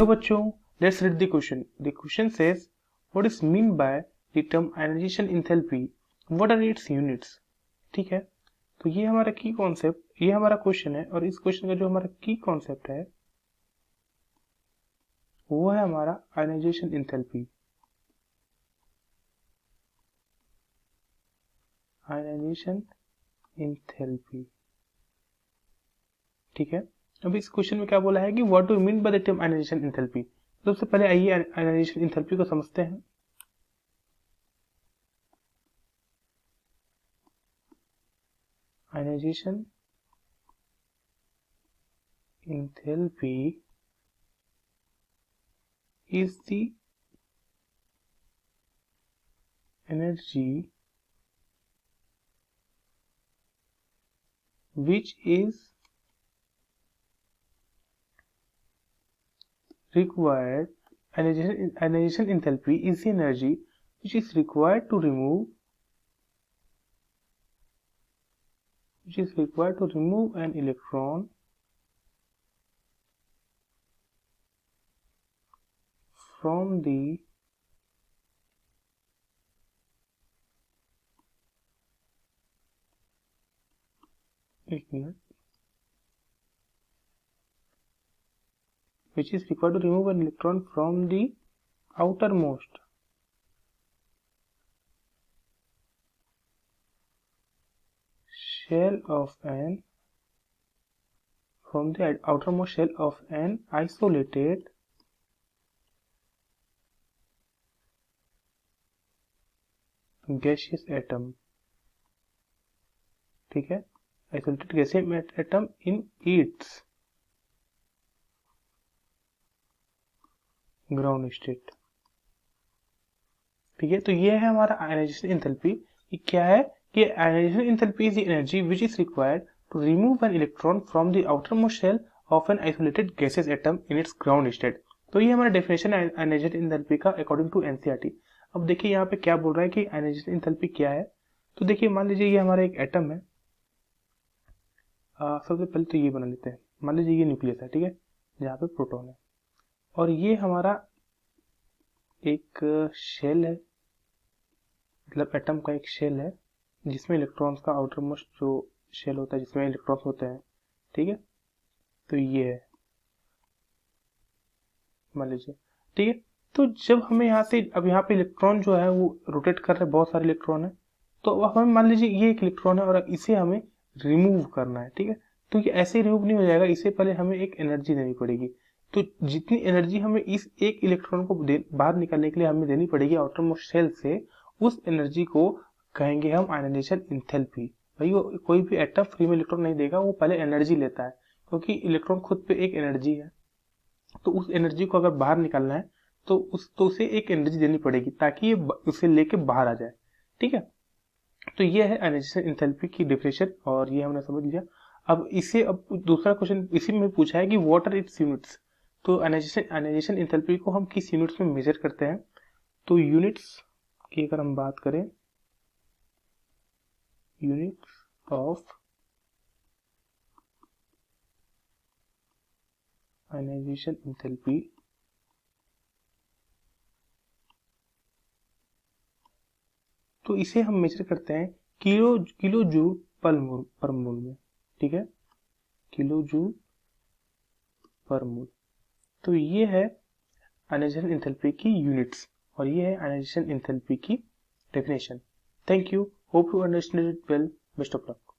तो बच्चों, let's read the question. The question says, what is meant by the term ionization enthalpy? What are its units? ठीक है, तो ये हमारा की कॉन्सेप्ट, ये हमारा क्वेश्चन है और इस क्वेश्चन का जो हमारा की कॉन्सेप्ट है वो है हमारा आयनाइजेशन एंथैल्पी। आयनाइजेशन एंथैल्पी, ठीक है। अब इस क्वेश्चन में क्या बोला है कि what do you mean by the term ionization enthalpy. सबसे पहले आइए आयनाइजेशन एंथैल्पी को समझते हैं। Ionization enthalpy is the energy which is required. Ionization enthalpy is the energy which is required to remove an electron from the which is required to remove an electron from the outermost shell of an isolated gaseous atom, ठीक है, isolated gaseous atom in its ground state, ठीक है। तो ये है हमारा ionization enthalpy. ये क्या है कि ionization enthalpy is the energy which is required to remove an electron from the outermost shell of an isolated gases atom in its ground state. तो ये हमारा डेफिनेशन है आयनाइजेशन एंथैल्पी का अकॉर्डिंग टू एनसीईआरटी। अब देखिए यहाँ पे क्या बोल रहा है कि आयनाइजेशन एंथैल्पी क्या है। तो देखिए मान लीजिए ये हमारा एक एटम है। सबसे पहले तो ये बना लेते हैं। मान लीजिए ये न्यूक्लियस है, ठीक है, जहाँ पे प्रोटॉन है और ये हमारा एक शेल है, मतलब एटम का एक शेल है जिसमें इलेक्ट्रॉन्स का आउटर मोस्ट जो शेल होता है जिसमें इलेक्ट्रॉन्स होते हैं, ठीक है। तो ये है, मान लीजिए, ठीक है। तो जब हमें यहाँ से, अब यहाँ पे इलेक्ट्रॉन जो है वो रोटेट कर रहे हैं, बहुत सारे इलेक्ट्रॉन है। तो अब हमें मान लीजिए ये एक इलेक्ट्रॉन है और इसे हमें रिमूव करना है, ठीक है। तो ये ऐसे रिमूव नहीं हो जाएगा, इससे पहले हमें एक एनर्जी देनी पड़ेगी। तो जितनी एनर्जी हमें इस एक इलेक्ट्रॉन को बाहर निकालने के लिए हमें देनी पड़ेगी आउटर मोस्ट शेल से, उस एनर्जी को कहेंगे हम आयनाइजेशन एंथैल्पी। भाई वो कोई भी एटम फ्री में इलेक्ट्रॉन नहीं देगा, वो पहले एनर्जी लेता है, क्योंकि इलेक्ट्रॉन खुद पे एक एनर्जी है। तो उस एनर्जी को अगर बाहर निकालना है तो उसे एक एनर्जी देनी पड़ेगी ताकि ये उसे लेके बाहर आ जाए, ठीक है। तो ये है आयनाइजेशन एंथैल्पी की डेफिनेशन और ये हमने समझ लिया। अब दूसरा क्वेश्चन इसी में पूछा है कि व्हाट आर इट्स यूनिट्स। तो आयनाइजेशन एंथैल्पी को हम किस यूनिट्स में मेजर करते हैं। तो यूनिट्स की अगर हम बात करें, यूनिट्स ऑफ आयनाइजेशन एंथैल्पी तो इसे हम मेजर करते हैं किलो जूल पर मोल में, ठीक है, किलो जूल पर मोल। तो ये है आयनाइजेशन एंथैल्पी की यूनिट्स और ये है आयनाइजेशन एंथैल्पी की definition. Thank you, hope you understand it well, best of luck.